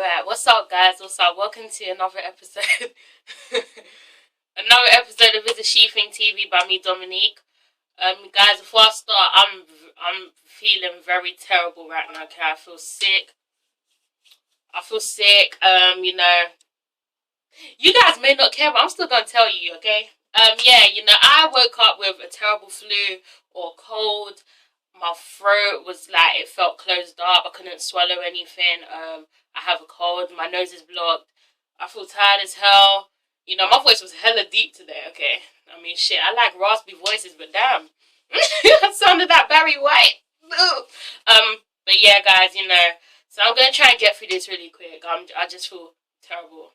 Alright, what's up guys? What's up? Welcome to another episode. Another episode of ItsASheThIngTV by me, Dominique. Guys, before I start, I'm feeling very terrible right now, okay? I feel sick. You know. You guys may not care, but I'm still gonna tell you, okay? Yeah, you know, I woke up with a terrible flu or cold. My throat was like, it felt closed up. I couldn't swallow anything. I have a cold. My nose is blocked. I feel tired as hell. You know, my voice was hella deep today, okay? I mean, shit, I like raspy voices, but damn. I sounded like Barry White. But yeah, guys, you know. So I'm going to try and get through this really quick. I just feel terrible.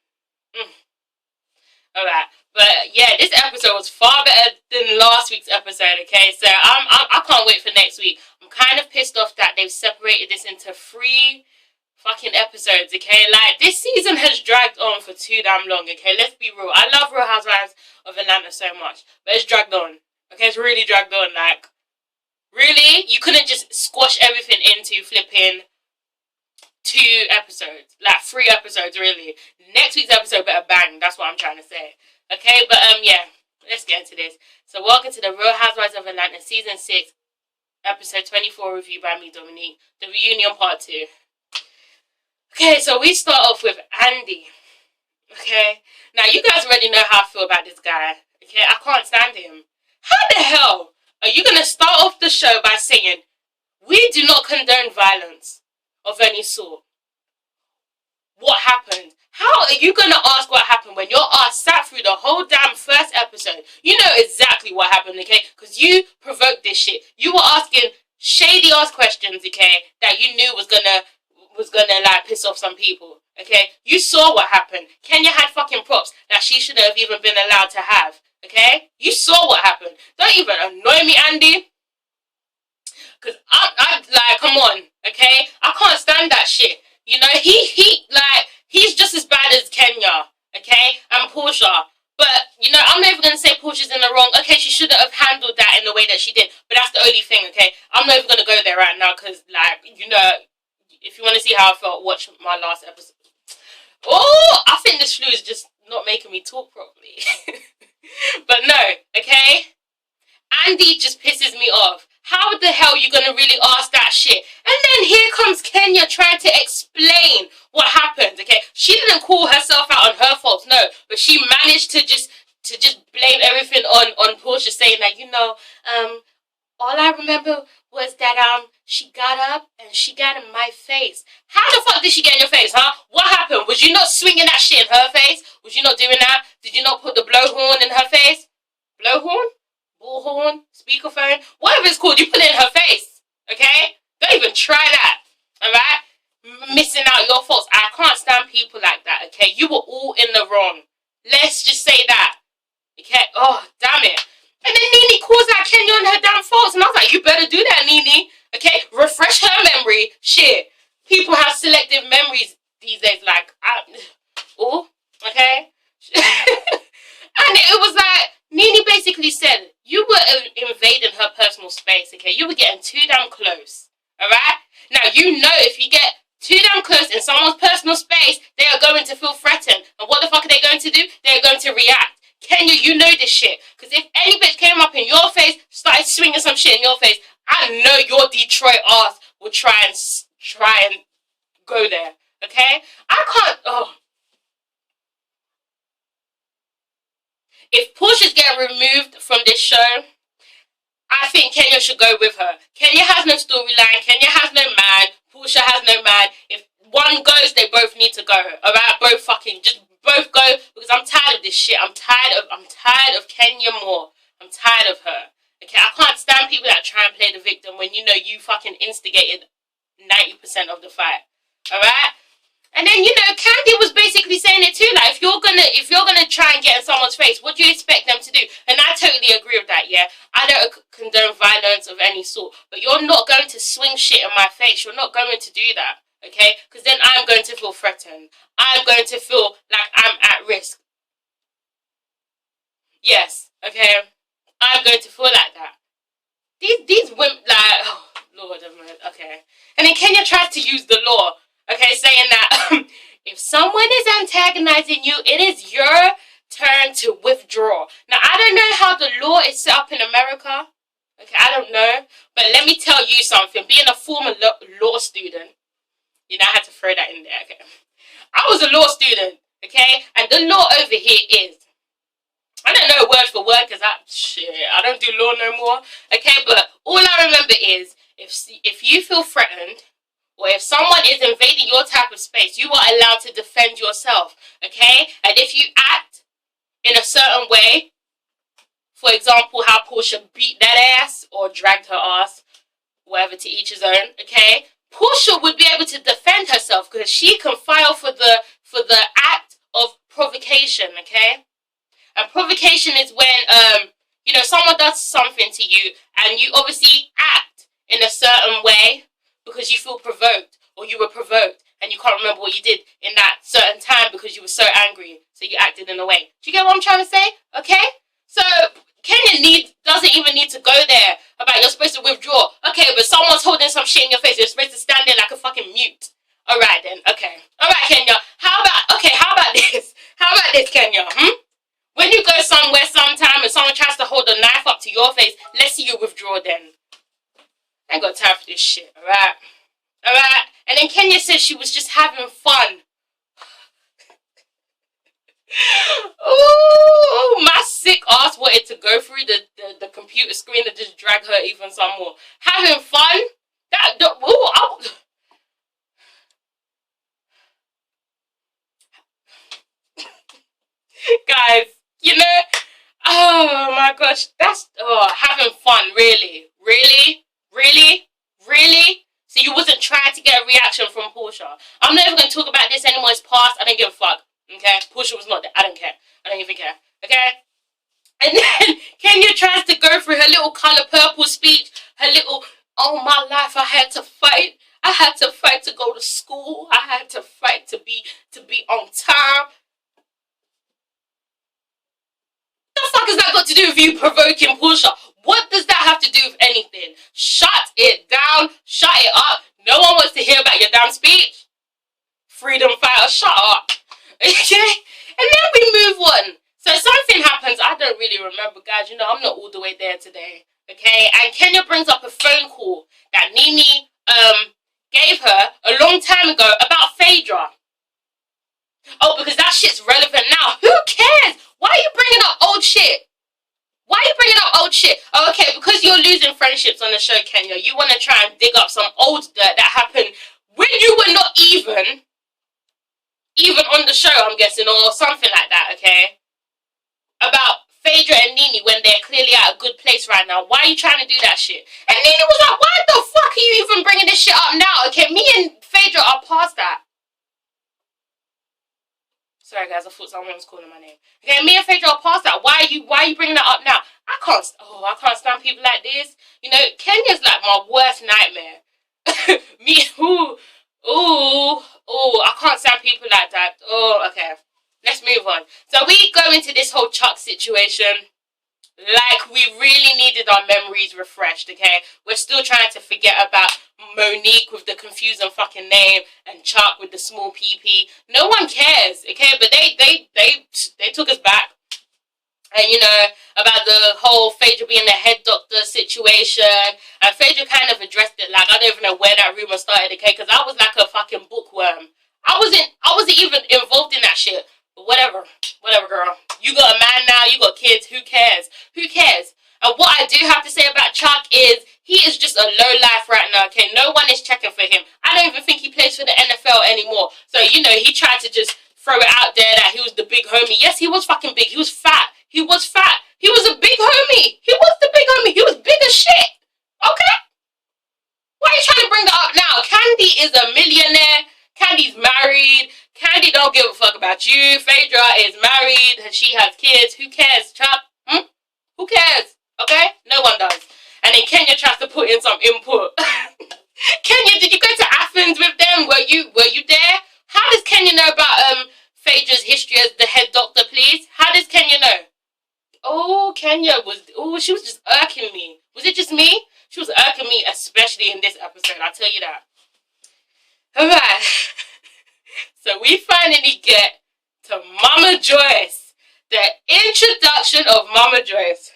Alright, but yeah, this episode was far better than last week's episode, okay? So I can't wait for next week. I'm kind of pissed off that they've separated this into 3 fucking episodes, okay? Like, this season has dragged on for too damn long, okay? Let's be real. I love Real Housewives of Atlanta so much, but it's dragged on, okay? It's really dragged on. Like, really? You couldn't just squash everything into flipping 2 episodes, like 3 episodes, really. Next week's episode better bang. That's what I'm trying to say. Okay, but yeah, let's get into this. So welcome to the Real Housewives of Atlanta season 6, episode 24 review by me, Dominique. The reunion part 2. Okay, so we start off with Andy. Okay, now you guys already know how I feel about this guy. Okay, I can't stand him. How the hell are you gonna start off the show by saying we do not condone violence of any sort? What happened? How are you going to ask what happened when your ass sat through the whole damn first episode? You know exactly what happened, okay? Because you provoked this shit. You were asking shady ass questions, okay, that you knew was gonna like piss off some people, okay? You saw what happened. Kenya had fucking props that she shouldn't have even been allowed to have, okay? You saw what happened. Don't even annoy me, Andy. Because I like, come on, okay? I can't stand that shit. You know, he's just as bad as Kenya, okay? And Portia. But, you know, I'm not even going to say Portia's in the wrong. Okay, she shouldn't have handled that in the way that she did. But that's the only thing, okay? I'm not even going to go there right now because, like, you know, if you want to see how I felt, watch my last episode. Oh, I think this flu is just not making me talk properly. But no, okay? Andy just pisses me off. How the hell are you going to really ask that shit? And then here comes Kenya trying to explain what happened, okay? She didn't call herself out on her faults, no. But she managed to just blame everything on Portia, saying that, you know, all I remember was that, she got up and she got in my face. How the fuck did she get in your face, huh? What happened? Was you not swinging that shit in her face? Was you not doing that? Did you not put the blowhorn in her face? Blowhorn? Bullhorn, speakerphone, whatever it's called, you put it in her face, okay? Don't even try that, alright? Missing out your faults. I can't stand people like that, okay? You were all in the wrong. Let's just say that, okay? Oh, damn it. And then Nene calls out Kenya on her damn faults, and I was like, you better do that, Nene, okay? Refresh her memory. Shit. People have selective memories these days, like, oh, okay? And it was like, Nene basically said, you were invading her personal space, okay? You were getting too damn close, alright? Now, you know if you get too damn close in someone's personal space, they are going to feel threatened. And what the fuck are they going to do? They are going to react. Kenya, you know this shit. Because if any bitch came up in your face, started swinging some shit in your face, I know your Detroit ass will try and go there, okay? I can't, If Portia's getting removed from this show, I think Kenya should go with her. Kenya has no storyline. Kenya has no man. Portia has no man. If one goes, they both need to go. Alright, just both go, because I'm tired of this shit. I'm tired of Kenya more. I'm tired of her. Okay, I can't stand people that try and play the victim when you know you fucking instigated 90% of the fight. Alright? And then, you know, Candy was basically saying it too, like, if you're gonna try and get in someone's face, what do you expect them to do? And I totally agree with that, yeah. I don't condone violence of any sort, but you're not going to swing shit in my face. You're not going to do that, okay? Because then I'm going to feel threatened. I'm going to feel like I'm at risk. Yes, okay? I'm going to feel like that. These women, like, oh, Lord have mercy, okay. And then Kenya tries to use the law. Okay, saying that if someone is antagonizing you, it is your turn to withdraw. Now, I don't know how the law is set up in America. Okay, I don't know. But let me tell you something. Being a former law student, you know, I had to throw that in there, okay? I was a law student, okay? And the law over here is, I don't know word for word because I don't do law no more, okay? But all I remember is, if you feel threatened, or if someone is invading your type of space, you are allowed to defend yourself, okay? And if you act in a certain way, for example, how Portia beat that ass or dragged her ass, whatever, to each his own, okay? Portia would be able to defend herself because she can file for the act of provocation, okay? And provocation is when you know, someone does something to you and you obviously act in a certain way because you feel provoked, or you were provoked and you can't remember what you did in that certain time because you were so angry, so you acted in a way. Do you get what I'm trying to say? Okay? So Kenya doesn't even need to go there about you're supposed to withdraw. Okay, but someone's holding some shit in your face, you're supposed to stand there like a fucking mute. Alright then, okay. Alright, Kenya. How about this? How about this, Kenya? When you go somewhere sometime and someone tries to hold a knife up to your face, let's see you withdraw then. I ain't got time for this shit, alright? Alright? And then Kenya said she was just having fun. Ooh, my sick ass wanted to go through the computer screen and just drag her even some more. Having fun? Guys, you know, oh my gosh, that's having fun, really? So you wasn't trying to get a reaction from Portia. I'm not even going to talk about this anymore. It's past. I don't give a fuck. Okay? Portia was not there. I don't care. I don't even care. Okay? And then Kenya tries to go through her little colour purple speech. Her little, all my life I had to fight. I had to fight to go to school. I had to fight to be on time. What the fuck has that got to do with you provoking Portia? What does that have to do with anything? Shut it down. Shut it up. No one wants to hear about your damn speech. Freedom fighter, shut up. Okay? And then we move on. So something happens. I don't really remember, guys. You know, I'm not all the way there today. Okay? And Kenya brings up a phone call that Nini gave her a long time ago about Phaedra. Oh, because that shit's relevant now. Who cares? Why are you bringing up old shit? Why are you bringing up old shit? Oh, okay, because you're losing friendships on the show, Kenya. You want to try and dig up some old dirt that happened when you were not even on the show, I'm guessing, or something like that, okay? About Phaedra and Nini when they're clearly at a good place right now. Why are you trying to do that shit? And Nini was like, why the fuck are you even bringing this shit up now? Okay, me and Phaedra are past that. Sorry guys, I thought someone was calling my name. Okay, me and Phaedra are past that. Why are you bringing that up now? I can't stand people like this. You know, Kenya's like my worst nightmare. I can't stand people like that. Oh, okay. Let's move on. So we go into this whole Chuck situation like we really needed our memories refreshed, okay? We're still trying to forget about Monique with the confusing fucking name and Chuck with the small PP. No one cares, okay? But they took us back. And you know, about the whole Phaedra being the head doctor situation. And Phaedra kind of addressed it like, I don't even know where that rumor started, okay? Because I was like a fucking bookworm. I wasn't even involved in that shit. But whatever, girl. You got a man now, you got kids, who cares? Who cares? And what I do have to say about Chuck is, he is just a low life right now, okay? No one is checking for him. I don't even think he plays for the NFL anymore. So, you know, he tried to just throw it out there that he was the big homie. Yes, he was fucking big. He was fat. He was fat. He was a big homie. He was the big homie. He was big as shit. Okay? Why are you trying to bring that up now? Candy is a millionaire. Candy's married. Candy don't give a fuck about you. Phaedra is married. She has kids. Who cares, Chuck? Who cares? Okay? No one does. And then Kenya tries to put in some input. Kenya, did you go to Athens with them? Were you there? How does Kenya know about Phaedra's history as the head doctor, please? How does Kenya know? Oh, she was just irking me. Was it just me? She was irking me, especially in this episode, I'll tell you that. Alright. So we finally get to Mama Joyce. The introduction of Mama Joyce.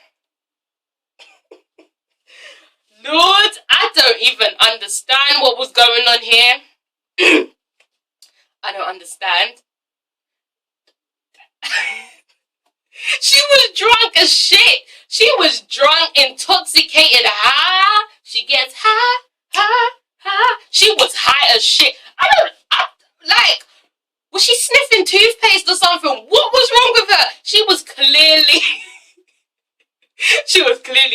Lord, I don't even understand what was going on here. I don't understand. She was drunk as shit. She was drunk, intoxicated, high. She gets high. She was high as shit. Was she sniffing toothpaste or something? What was wrong with her? She was clearly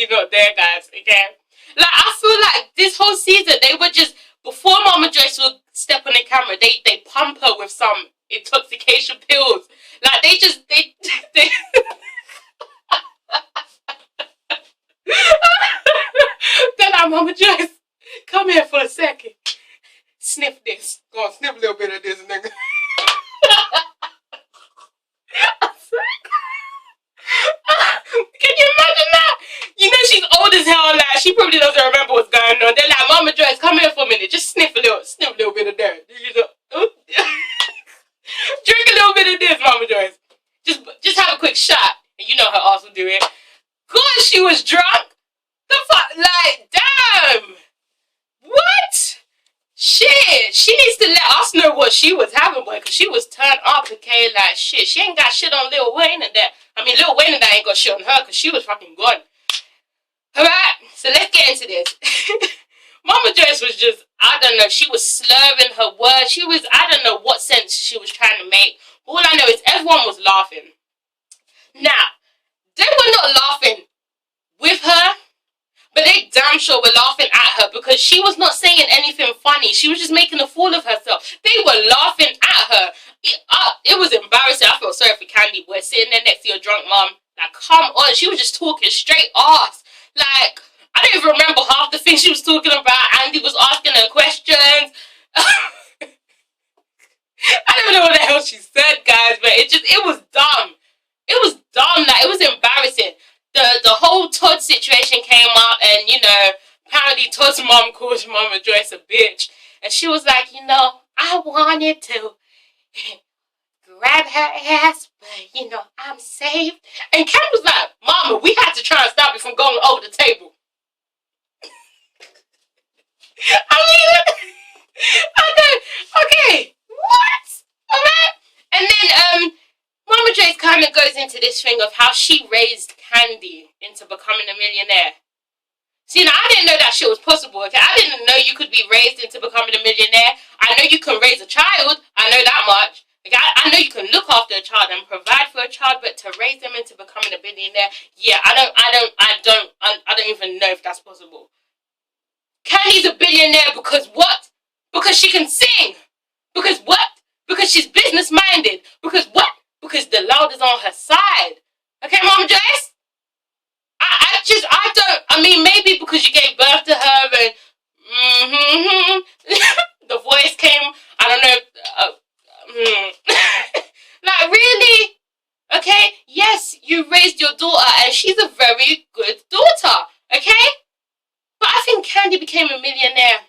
not there, guys, okay? Like, I feel like this whole season, they were just, before Mama Joyce would step on the camera, they pump her with some intoxication pills. Like, they they're like, Mama Joyce, come here for a second. Sniff this. Go on, sniff a little bit of this, nigga. Can you imagine that? You know she's old as hell, like, she probably doesn't remember what's going on. They're like, Mama Joyce, come here for a minute. Just sniff a little bit of that. You know, drink a little bit of this, Mama Joyce. Just have a quick shot. And you know her ass will do it. God, she was drunk. The fuck, like, damn. What? Shit, she needs to let us know what she was having, boy, because she was turned up, okay, like, shit. She ain't got shit on Lil Wayne and that. I mean, Lil Wayne and that ain't got shit on her, because she was fucking gone. Alright, so let's get into this. Mama Joyce was just, I don't know, she was slurring her words. She was, I don't know what sense she was trying to make. All I know is everyone was laughing. Now, they were not laughing with her, but they damn sure were laughing at her because she was not saying anything funny. She was just making a fool of herself. They were laughing at her. It was embarrassing. I felt sorry for Candy, boy, sitting there next to your drunk mom. Like, come on. She was just talking straight ass. Like, I don't even remember half the things she was talking about. Andy was asking her questions. I don't know what the hell she said, guys, but it was dumb. It was dumb. Like, it was embarrassing. The whole Todd situation came up, and, you know, apparently Todd's mom called Mama Joyce a bitch. And she was like, you know, I wanted to grab her ass, but, you know, I'm safe. And Ken was like, Mama, we had to try and stop it from going over the table. I mean, okay, what? Alright? And then, Mama Joyce kind of goes into this thing of how she raised Candy into becoming a millionaire. See, now, I didn't know that shit was possible, okay? I didn't know you could be raised into becoming a millionaire. I know you can raise a child. I know that much. Like, I know you can look after a child and provide for a child, but to raise them into becoming a billionaire, yeah, I don't even know if that's possible. Candy's a billionaire because what? Because she can sing. Because what? Because she's business-minded. Because what? Because the Lord is on her side. Okay, Mama Joyce? I mean, maybe because you gave birth to her and, the voice came, I don't know, like, really? Okay, yes, you raised your daughter and she's a very good daughter, okay? But I think Candy became a millionaire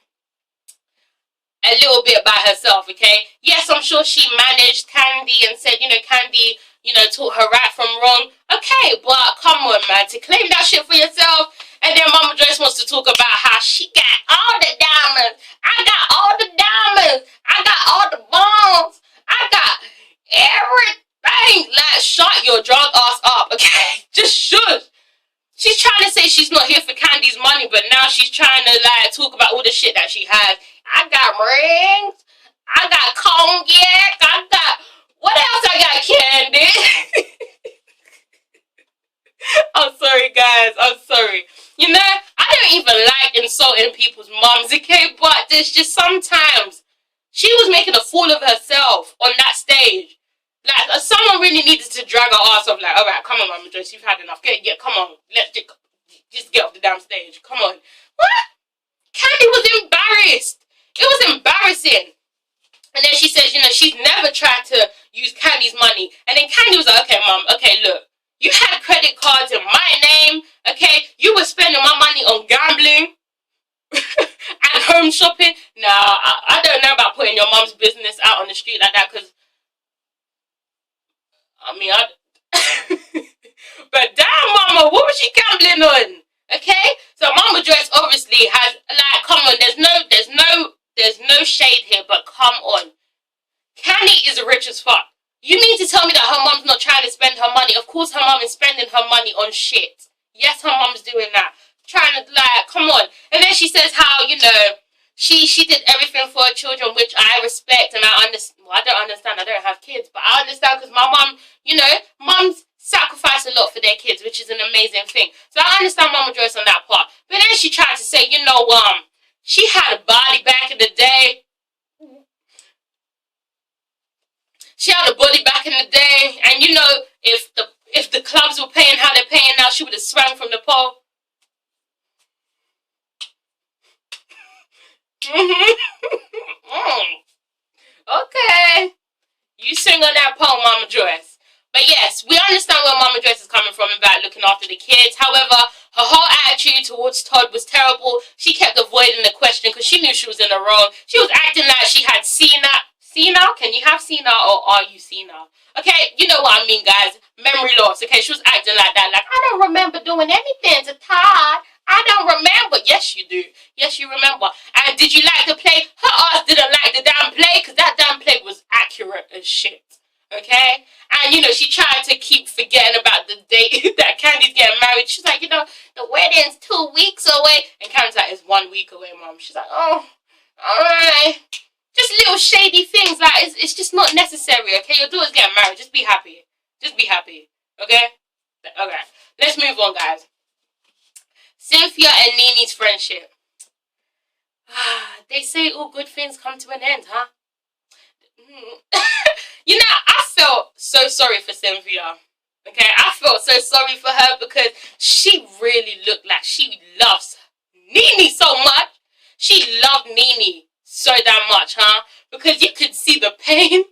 a little bit by herself, okay? Yes, I'm sure she managed Candy and said, you know, Candy, you know, taught her right from wrong. Okay, but come on, man, to claim that shit for yourself, and then Mama Joyce wants to talk about how she got all the diamonds. I got all the diamonds. I got all the bombs. I got everything. Like, shut your drunk ass up, okay? Just shush. She's trying to say she's not here for Candy's money, but now she's trying to, like, talk about all the shit that she has. I got rings. I got cognac. I got... What else I got, Candy? I'm sorry, guys. I'm sorry. You know, I don't even like insulting people's moms, okay? But there's just sometimes she was making a fool of herself on that stage. Like, someone really needed to drag her ass off. Like, all right, come on, Mama Joyce, you've had enough. Yeah, come on. Let's just get off the damn stage. Come on. What? Candy was embarrassed. It was embarrassing. And then she says, you know, she's never tried to use Candy's money. And then Candy was like, okay, Mom, okay, look. You had credit cards in my name, okay? You were spending my money on gambling and home shopping. Nah, I don't know about putting your mom's business out on the street like that, because, I mean, but damn, mama, what was she gambling on? Okay? So Mama Joyce obviously has, like, come on, there's no shade here, but come on. Candy is rich as fuck. You mean to tell me that her mom's not trying to spend her money? Of course her mom is spending her money on shit. Yes, her mom's doing that. Trying to, like, come on. And then she says how, you know, she did everything for her children, which I respect and I understand. Well, I don't understand. I don't have kids. But I understand because my mom, you know, moms sacrifice a lot for their kids, which is an amazing thing. So I understand Mama Joyce on that part. But then she tried to say, you know, she had a body back in the day. She had a body back in the day, and you know, if the clubs were paying how they're paying now, she would have swung from the pole. Okay, you sing on that pole, Mama Joyce. But yes, we understand where Mama Joyce is coming from about looking after the kids. However, her whole attitude towards Todd was terrible. She kept avoiding the question because she knew she was in the wrong. She was acting like she had seen that. Senile? Can you have senile or are you senile? Okay, you know what I mean, guys. Memory loss. Okay, she was acting like that. Like, I don't remember doing anything to Todd. I don't remember. Yes, you do. Yes, you remember. And did you like the play? Her ass didn't like the damn play because that damn play was accurate as shit. Okay? And, you know, she tried to keep forgetting about the date that Candy's getting married. She's like, you know, the wedding's 2 weeks away. And Candy's like, it's 1 week away, Mom. She's like, oh, alright. Just little shady things, like, it's just not necessary, okay? Your daughter's getting married, just be happy. Just be happy, okay? Okay, let's move on, guys. Cynthia and Nini's friendship. They say all good things come to an end, huh? You know, I felt so sorry for Cynthia, okay? I felt so sorry for her because she really looked like she loves Nini so much. She loved Nini so damn much, huh? Because you could see the pain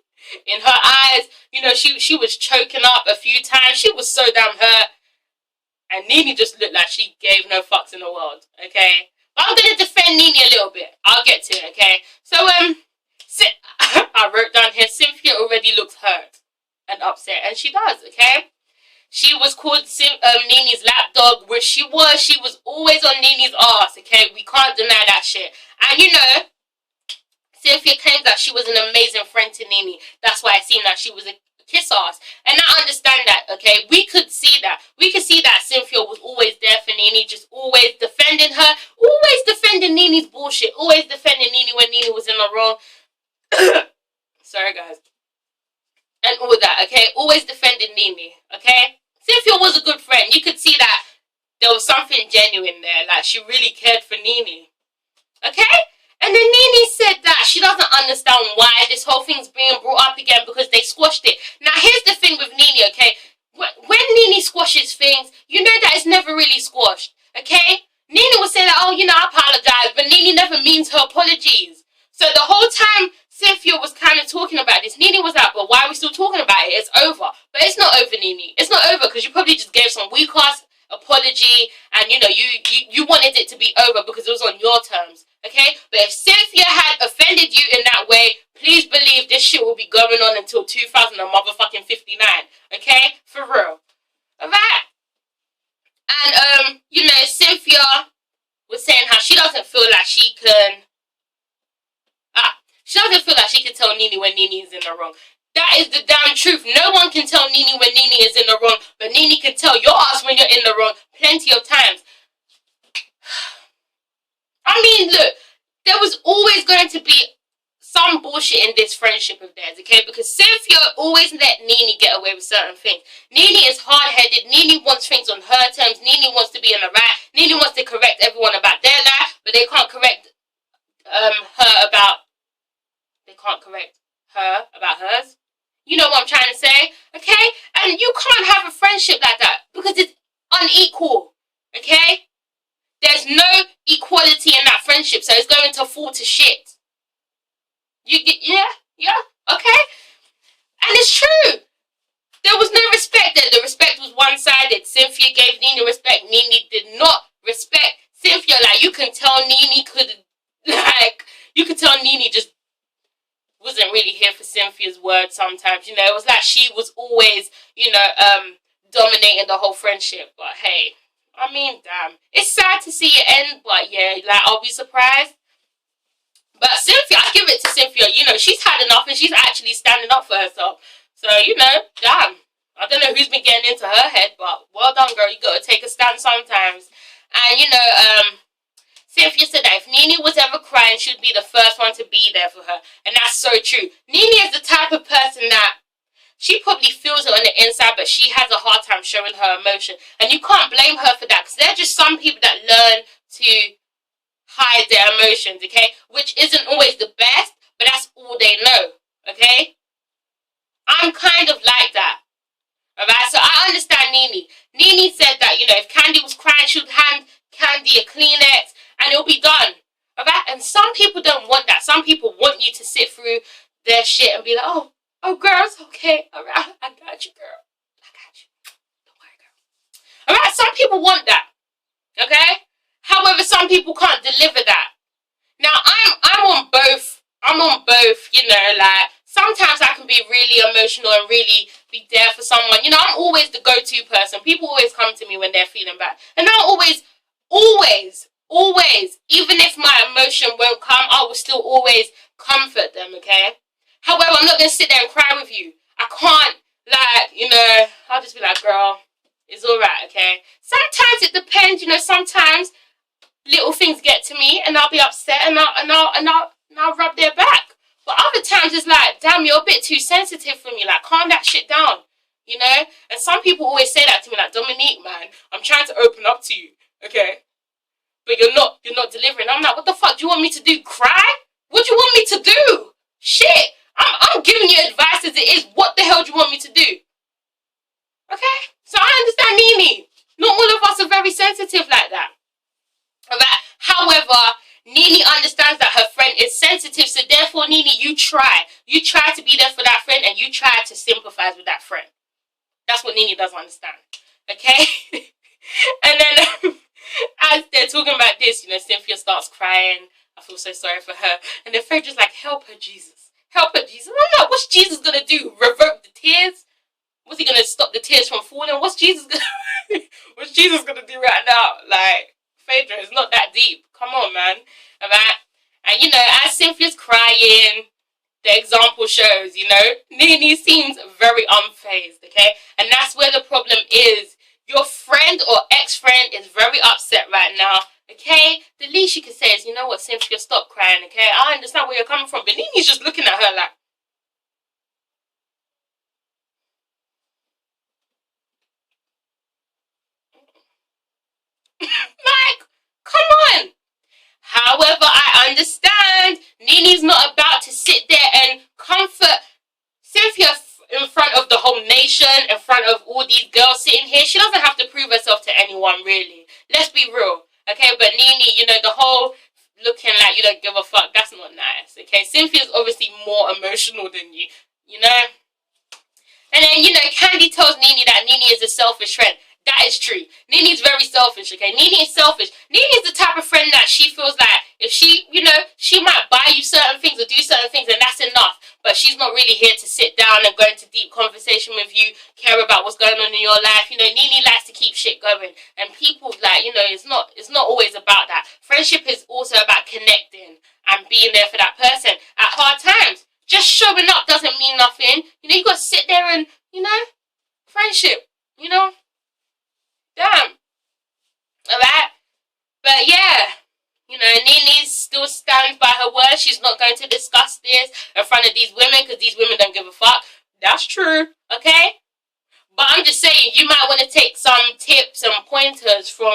in her eyes. You know, she was choking up a few times. She was so damn hurt. And Nini just looked like she gave no fucks in the world, okay? But I'm going to defend Nini a little bit. I'll get to it, okay? So, I wrote down here, Cynthia already looks hurt and upset. And she does, okay? She was called Nini's lapdog, which she was. She was always on Nini's ass, okay? We can't deny that shit. And, you know, Cynthia claims that she was an amazing friend to Nini. That's why I seen that she was a kiss ass. And I understand that, okay? We could see that. We could see that Cynthia was always there for Nini, just always defending her, always defending Nini's bullshit, always defending Nini when Nini was in the wrong. Sorry, guys. And all that, okay? Always defending Nini, okay? Cynthia was a good friend. You could see that there was something genuine there. Like, she really cared for Nini. Okay? And then Nini said that she doesn't understand why this whole thing's being brought up again because they squashed it. Now, here's the thing with Nini, okay? When Nini squashes things, you know that it's never really squashed, okay? Nini will say that, oh, you know, I apologize, but Nini never means her apologies. So the whole time Cynthia was kind of talking about this, Nini was like, but why are we still talking about it? It's over. But it's not over, Nini. It's not over because you probably just gave some weak-ass apology and, you know, you wanted it to be over because it was on your terms. Okay, but if Cynthia had offended you in that way, please believe this shit will be going on until 2059. Okay, for real. Alright. And you know, Cynthia was saying how she doesn't feel like she can. She doesn't feel like she can tell Nini when Nini is in the wrong. That is the damn truth. No one can tell Nini when Nini is in the wrong, but Nini can tell your ass when you're in the wrong plenty of times. I mean, look, there was always going to be some bullshit in this friendship of theirs, okay? Because Cynthia always let Nini get away with certain things. Nini is hard-headed. Nini wants things on her terms. Nini wants to be in the right. Nini wants to correct everyone about their life, but they can't correct her about... They can't correct her about hers. You know what I'm trying to say, okay? And you can't have a friendship like that because it's unequal, okay? There's no equality in that friendship, so it's going to fall to shit. Yeah, okay? And it's true. There was no respect there. The respect was one-sided. Cynthia gave Nini respect. Nini did not respect Cynthia. Like, you can tell Nini could, like, you could tell Nene just wasn't really here for Cynthia's word sometimes. You know, it was like she was always, you know, dominating the whole friendship. But hey, I mean, damn. It's sad to see it end, but yeah, like, I'll be surprised. But Cynthia, I give it to Cynthia. You know, she's had enough and she's actually standing up for herself. So, you know, damn. I don't know who's been getting into her head, but well done, girl. You got to take a stand sometimes. And, you know, Cynthia said that if Nene was ever crying, she'd be the first one to be there for her. And that's so true. Nene is the type of person that she probably feels it on the inside, but she has a hard time showing her emotion. And you can't blame her for that, because there are just some people that learn to hide their emotions, okay? Which isn't always the best, but that's all they know, okay? I'm kind of like that, alright? So I understand Nene. Nene said that, you know, if Candy was crying, she would hand Candy a Kleenex and it'll be done, alright? And some people don't want that. Some people want you to sit through their shit and be like, oh, girl, it's okay, alright? I got you, girl. I got you. Don't worry, girl. Alright, some people want that, okay? However, some people can't deliver that. Now, I'm on both. I'm on both, you know, like, sometimes I can be really emotional and really be there for someone. You know, I'm always the go-to person. People always come to me when they're feeling bad. And I always, even if my emotion won't come, I will still always comfort them, okay? However, I'm not going to sit there and cry with you. I can't, like, you know, I'll just be like, girl, it's alright, okay? Sometimes it depends, you know, sometimes little things get to me and I'll be upset and I'll rub their back. But other times it's like, damn, you're a bit too sensitive for me. Like, calm that shit down, you know? And some people always say that to me, like, Dominique, man, I'm trying to open up to you, okay? But you're not delivering. I'm like, what the fuck do you want me to do? Cry? What do you want me to do? Shit, I'm giving you advice as it is. What the hell do you want me to do? Okay? So I understand Nene. Not all of us are very sensitive like that. Alright? However, Nene understands that her friend is sensitive, so therefore, Nene, you try. You try to be there for that friend and you try to sympathize with that friend. That's what Nene doesn't understand. Okay? And then, as they're talking about this, you know, Cynthia starts crying. I feel so sorry for her. And then Frederick's like, help her, Jesus. Help her, Jesus. I'm like, what's Jesus going to do? Revoke the tears? What's he going to stop the tears from falling? What's Jesus going to do right now? Like, Phaedra, it's not that deep. Come on, man. Alright? And, you know, as Cynthia's crying, the example shows, you know, Nene seems very unfazed, okay? And that's where the problem is. Your friend or ex-friend is very upset right now, okay? The least you can say is, you know what, Cynthia, stop crying, okay? I understand where you're coming from. But Nene's just looking at her like, like, come on. However, I understand Nene's not about to sit there and comfort Cynthia in front of the whole nation, in front of all these girls sitting here. She doesn't have to prove herself to anyone, really. Let's be real, okay? But Nene, you know, the whole looking like you don't give a fuck, that's not nice, okay? Cynthia's obviously more emotional than you, you know? And then, you know, Candy tells Nene that Nene is a selfish friend. That is true. Nene's very selfish, okay? Nene is selfish. Nene is the type of friend that she feels like if she, you know, she might buy you certain things or do certain things and that's enough. But she's not really here to sit down and go into deep conversation with you, care about what's going on in your life. You know, Nene likes to keep shit going. And people, like, you know, it's not always about that. Friendship is also about connecting and being there for that person at hard times. Just showing up doesn't mean nothing. You know, you got to sit there and, you know, friendship, you know. Damn. Alright? But yeah, you know, Nene still stands by her word. She's not going to discuss this in front of these women because these women don't give a fuck. That's true, okay? But I'm just saying, you might want to take some tips and pointers from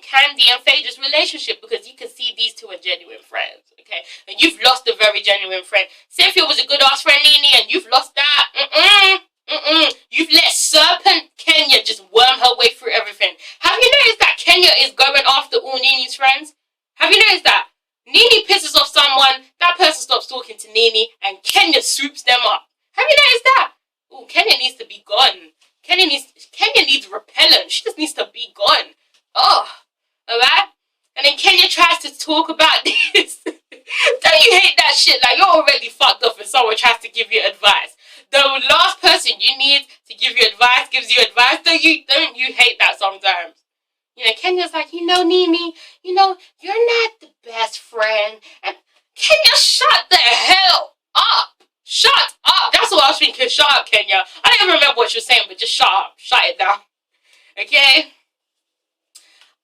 Candy and Phaedra's relationship because you can see these two are genuine friends, okay? And you've lost a very genuine friend. Cynthia was a good-ass friend, Nene, and you've lost that. You've let Serpent Kenya just worm her way through everything. Have you noticed that Kenya is going after all Nene's friends? Have you noticed that? Nene pisses off someone, that person stops talking to Nene, and Kenya swoops them up. Have you noticed that? Oh, Kenya needs to be gone. Kenya needs repellent. She just needs to be gone. Oh, alright? And then Kenya tries to talk about this. Don't you hate that shit? Like, you're already fucked up and someone tries to give you advice. The last person you need to give you advice gives you advice. Don't you hate that sometimes? You know, Kenya's like, you know, Nini, you know, you're not the best friend. And Kenya, shut the hell up. Shut up. That's what I was thinking. Shut up, Kenya. I don't even remember what she was saying, but just shut up. Shut it down. Okay?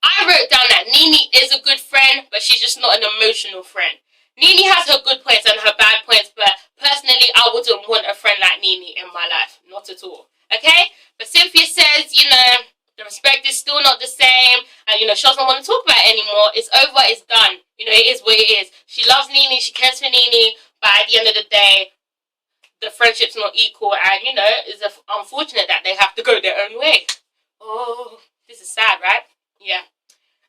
I wrote down that Nini is a good friend, but she's just not an emotional friend. Nini has her good points and her bad points, but personally, I wouldn't want a friend like Nini in my life. Not at all. Okay? But Cynthia says, you know, the respect is still not the same, and, you know, she doesn't want to talk about it anymore. It's over, it's done. You know, it is what it is. She loves Nini, she cares for Nini, but at the end of the day, the friendship's not equal, and, you know, it's unfortunate that they have to go their own way. Oh, this is sad, right? Yeah.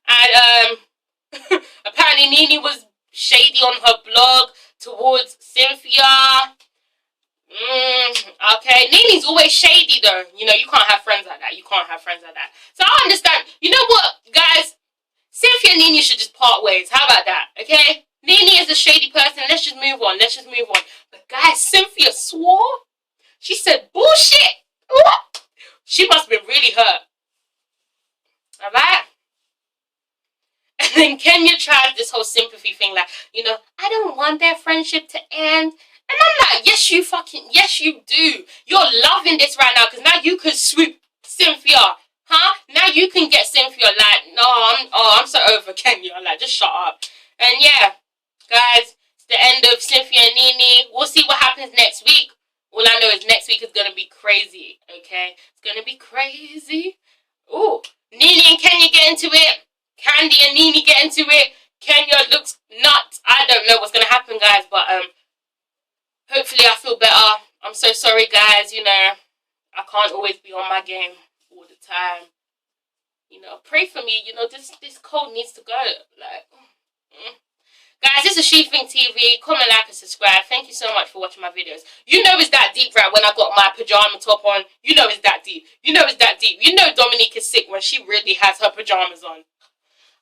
And apparently Nini was shady on her blog towards Cynthia. Okay, Nini's always shady though. You know, you can't have friends like that. You can't have friends like that. So I understand. You know what, guys? Cynthia and Nini should just part ways. How about that? Okay? Nini is a shady person. Let's just move on. Let's just move on. But guys, Cynthia swore. She said bullshit. What? She must have been really hurt. Alright? And then Kenya tried this whole sympathy thing, like, you know, I don't want their friendship to end. And I'm like, yes, you do. You're loving this right now, because now you can swoop Cynthia. Huh? Now you can get Cynthia, like, no, I'm so over Kenya. Like, just shut up. And yeah, guys, it's the end of Cynthia and Nini. We'll see what happens next week. All I know is next week is going to be crazy, okay? It's going to be crazy. Ooh, Nini and Kenya get into it. Candy and Nini get into it. Kenya looks nuts. I don't know what's going to happen, guys, but hopefully I feel better. I'm so sorry, guys. You know, I can't always be on my game all the time. You know, pray for me. You know, this cold needs to go. Like, Guys, this is ItsASheThIngTV. Comment, like, and subscribe. Thank you so much for watching my videos. You know it's that deep, right? When I got my pajama top on, you know it's that deep. You know it's that deep. You know Dominique is sick when she really has her pajamas on.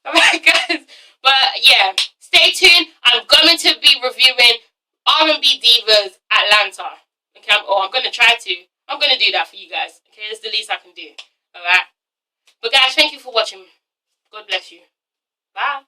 Alright, guys. But yeah, stay tuned. I'm going to be reviewing R&B Divas Atlanta. Okay, I'm going to try to. I'm going to do that for you guys. Okay, it's the least I can do. Alright. But guys, thank you for watching. God bless you. Bye.